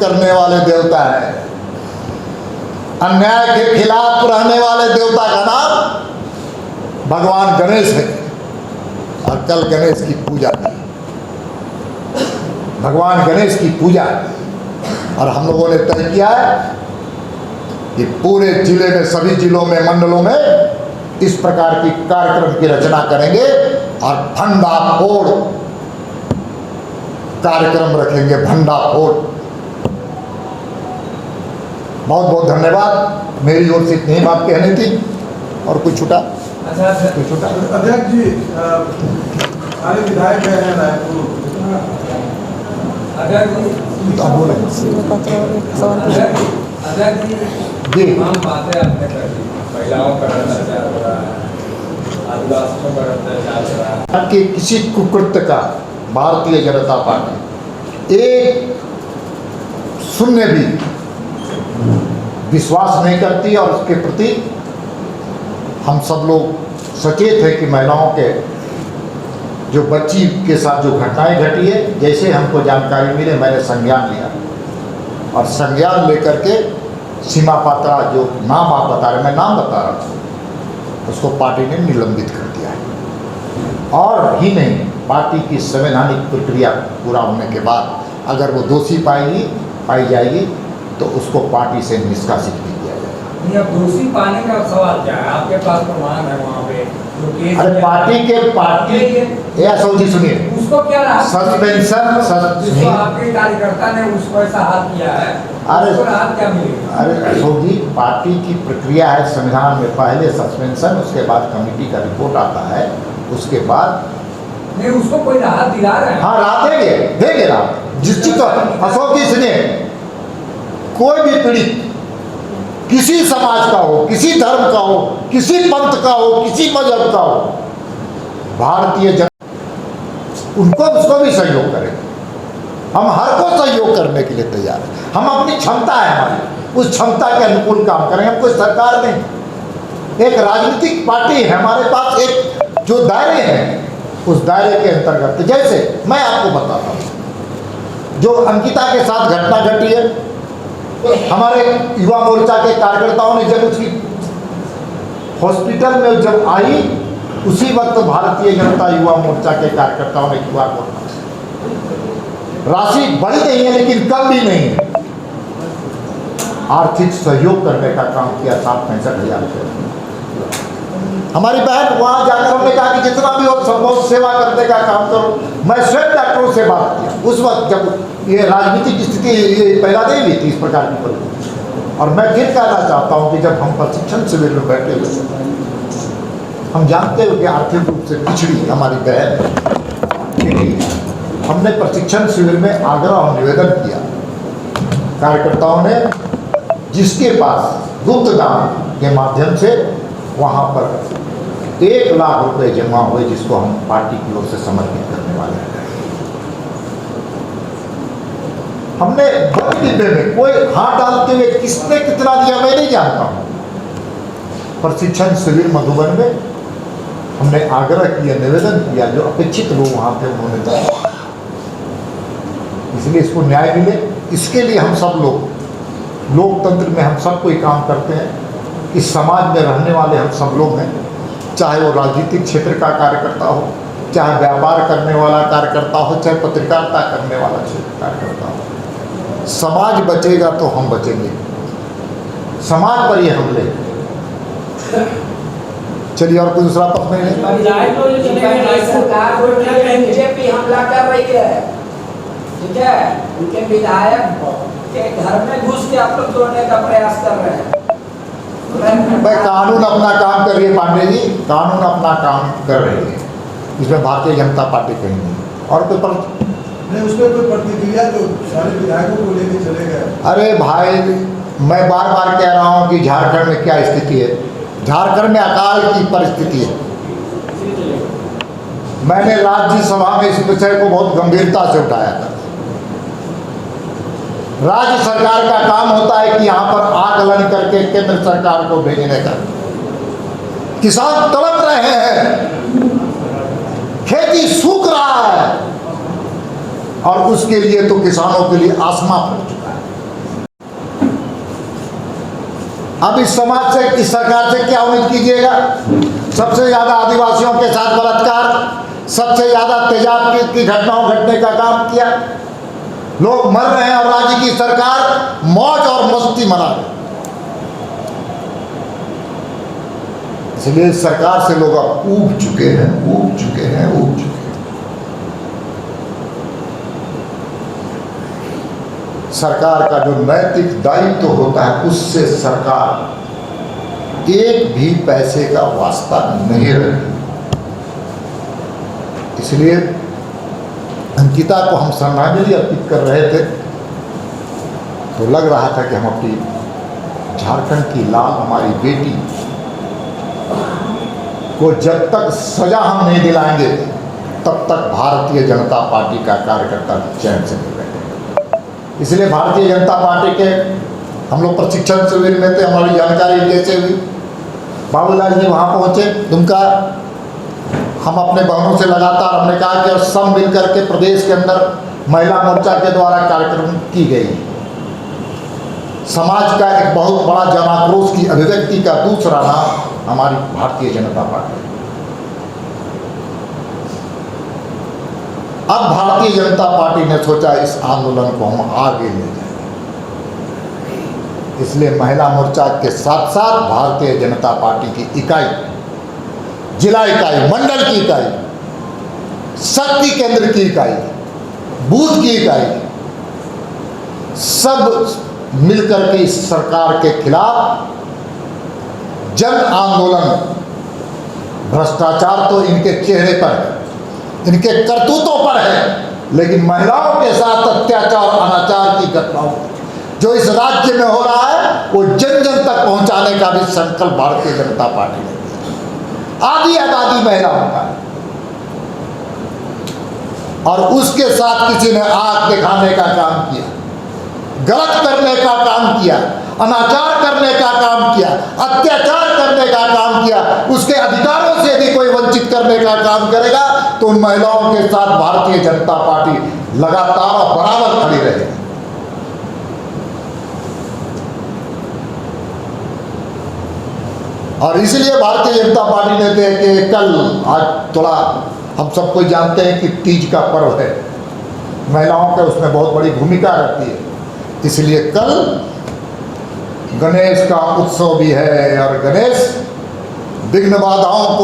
करने वाले देवता है, अन्याय के खिलाफ रहने वाले देवता का नाम भगवान गणेश है। और कल गणेश की पूजा है, भगवान गणेश की पूजा है। और हम लोगों ने तय किया है कि पूरे जिले में, सभी जिलों में, मंडलों में इस प्रकार की कार्यक्रम की रचना करेंगे और भंडा फोड़ कार्यक्रम रखेंगे, भंडा फोड़। बहुत बहुत धन्यवाद। मेरी ओर से इतनी बात कहनी थी। और कुछ छूटा? कुछ छूटा? अध्यक्ष जी, सारे विधायक हैं रायपुर, तो आप बोले जी। हम बातें आपने कर दी, महिलाओं पर अत्याचार हो रहा है, आदिवासियों पर अत्याचार हो रहा है। कि किसी कुकृत्य का भारतीय जनता पार्टी एक शून्य भी विश्वास नहीं करती। और उसके प्रति हम सब लोग सचेत हैं कि महिलाओं के जो बच्ची के साथ जो घटनाएं घटी है, जैसे हमको जानकारी मिले मैंने संज्ञान लिया और संज्ञान लेकर के सीमा पात्रा, जो नाम आप बता रहे, मैं नाम बता रहा था, उसको पार्टी ने निलंबित कर दिया है। और ही नहीं, पार्टी की संवैधानिक प्रक्रिया पूरा होने के बाद अगर वो दोषी पाई जाएगी तो उसको पार्टी से निष्कासित भी किया जाएगा। नहीं, अब दोषी पाने का सवाल क्या है? आपके पास प्रमाण है वहाँ पे जो केस? अरे पार्टी या सऊदी सुनिए, उसको क्या राहत? सस्पेंशन जिसको आपके कार्यकर्ता ने उसको ऐसा हाथ किया है, उसको राहत क्या मिलेगी? अरे सऊदी पार्टी की प्रक्रिया है संविधान में, पहले सस्पेंशन, उसके बाद कमेटी का रिपोर्ट आता है, उसके बाद नहीं, उसको कोई राहत दिला रहे हैं? हाँ, राहत देंगे राहत। जिस चीज अशोक जी सुनिए, कोई भी पीड़ित किसी समाज का हो, किसी धर्म का हो, किसी पंथ का हो, किसी मजहब का हो, भारतीय जनता उनको उसको भी सहयोग करेंगे। हम हर को सहयोग करने के लिए तैयार हैं। हम अपनी क्षमता है हमारी, उस क्षमता के अनुकूल काम करेंगे। हम कोई सरकार नहीं, एक राजनीतिक पार्टी है हमारे पास, एक जो दायरे हैं उस दायरे के अंतर्गत। जैसे मैं आपको बताता हूँ, जो अंकिता के साथ घटना घटी है, हमारे युवा मोर्चा के कार्यकर्ताओं ने जब उसकी हॉस्पिटल में जब आई, उसी वक्त भारतीय जनता युवा मोर्चा के कार्यकर्ताओं ने युवा मोर्चा राशि बड़ी नहीं है लेकिन कम भी नहीं है, आर्थिक सहयोग करने का काम किया। 65,000 रुपये हमारी बहन वहाँ जाकर हमने कहा कि जितना भी हो संभव सेवा करने का काम करो। मैं स्वयं डॉक्टरों से बात किया उस वक्त जब ये राजनीतिक स्थिति ये पैदा नहीं हुई थी इस प्रकार की परिस्थिति। और मैं फिर कहना चाहता हूँ कि जब हम प्रशिक्षण शिविर में बैठे हुए, हम जानते हो कि आर्थिक रूप से पिछड़ी हमारी बहन, हमने प्रशिक्षण शिविर में आग्रह और निवेदन किया कार्यकर्ताओं ने, जिसके पास गुप्त दान के माध्यम से वहाँ पर 1 लाख रुपए जमा हुए, जिसको हम पार्टी की ओर से समर्पित करने वाले हैं। हमने बड़े डिब्बे में कोई हाथ डालते हुए किसने कितना दिया मैं नहीं जानता हूँ। प्रशिक्षण शिविर मधुबन में हमने आग्रह किया, निवेदन किया, जो अपेक्षित लोग वहाँ थे उन्होंने दिया, इसलिए इसको न्याय मिले। इसके लिए हम सब लोग, लोकतंत्र में हम सब कोई काम करते हैं। इस समाज में रहने वाले हम सब लोग हैं, चाहे वो राजनीतिक क्षेत्र का कार्यकर्ता हो, चाहे व्यापार करने वाला कार्यकर्ता हो, चाहे पत्रकारिता करने वाला कार्यकर्ता हो। समाज बचेगा तो हम बचेंगे, समाज पर ये हमले। चलिए और कोई दूसरा पक्ष नहीं है। सरकार बीजेपी हमला कर रही है, ठीक है, उनके विधायक के घर में घुस के आप लोग तोड़ने का प्रयास कर रहे हैं। भाई कानून अपना काम कर रही है पांडे जी, कानून अपना काम कर रही है, इसमें भारतीय जनता पार्टी कहीं नहीं। और कोई नहीं, उसमें कोई प्रतिक्रिया जो सारे विधायकों को लेकर चले गए? अरे भाई, मैं बार बार कह रहा हूँ कि झारखंड में क्या स्थिति है। झारखंड में अकाल की परिस्थिति है। मैंने राज्यसभा में इस विषय को बहुत गंभीरता से उठाया था। राज्य सरकार का काम होता है कि यहाँ पर आकलन करके केंद्र सरकार को भेजने का। किसान तड़प रहे हैं, खेती सूख रहा है, और उसके लिए तो किसानों के लिए आसमां फट चुका है। अब इस समाज से, इस सरकार से क्या उम्मीद कीजिएगा? सबसे ज्यादा आदिवासियों के साथ बलात्कार, सबसे ज्यादा तेजाब की घटनाओं घटने का काम किया। लोग मर रहे हैं और राज्य की सरकार मौज और मस्ती मना रही। इसलिए इस सरकार से लोग अब ऊब चुके हैं, ऊब चुके हैं, ऊब चुके हैं। सरकार का जो नैतिक दायित्व होता है, उससे सरकार एक भी पैसे का वास्ता नहीं रखती। इसलिए अंकिता को हम श्रद्धांजलि अर्पित कर रहे थे तो लग रहा था कि हम अपनी झारखंड की लाल, हमारी बेटी को जब तक सजा हम नहीं दिलाएंगे तब तक भारतीय जनता पार्टी का कार्यकर्ता चैन से नहीं बैठेगा। इसलिए भारतीय जनता पार्टी के हम लोग प्रशिक्षण शिविर में थे, हमारी जानकारी जैसे हुई, बाबूलाल जी वहाँ पहुँचे दुमका। हम अपने बहनों से लगातार हमने कहा कि सब मिल करके प्रदेश के अंदर महिला मोर्चा के द्वारा कार्यक्रम की गई। समाज का एक बहुत बड़ा जनाक्रोश की अभिव्यक्ति का दूसरा नाम हमारी भारतीय जनता पार्टी। अब भारतीय जनता पार्टी ने सोचा इस आंदोलन को हम आगे ले जाएं। इसलिए महिला मोर्चा के साथ साथ भारतीय जनता पार्टी की इकाई, जिला इकाई, मंडल की इकाई, शक्ति केंद्र की इकाई, बूथ की इकाई, सब मिलकर के इस सरकार के खिलाफ जन आंदोलन। भ्रष्टाचार तो इनके चेहरे पर है, इनके करतूतों पर है, लेकिन महिलाओं के साथ अत्याचार, अनाचार की घटनाओं जो इस राज्य में हो रहा है वो जन जन तक पहुंचाने का भी संकल्प भारतीय जनता पार्टी ने किया। आधी आबादी महिलाओं का है और उसके साथ किसी ने आंख दिखाने का काम किया, गलत करने का काम किया, अनाचार करने का काम किया, अत्याचार करने का काम किया, उसके अधिकारों से भी कोई वंचित करने का काम करेगा तो उन महिलाओं के साथ भारतीय जनता पार्टी लगातार और बराबर खड़ी रहेगी। और इसलिए भारतीय जनता पार्टी ने देखे कल, आज थोड़ा हम सबको जानते हैं कि तीज का पर्व है, महिलाओं का उसमें बहुत बड़ी भूमिका रहती है। इसलिए कल गणेश का उत्सव भी है और गणेश विघ्न बाधाओं को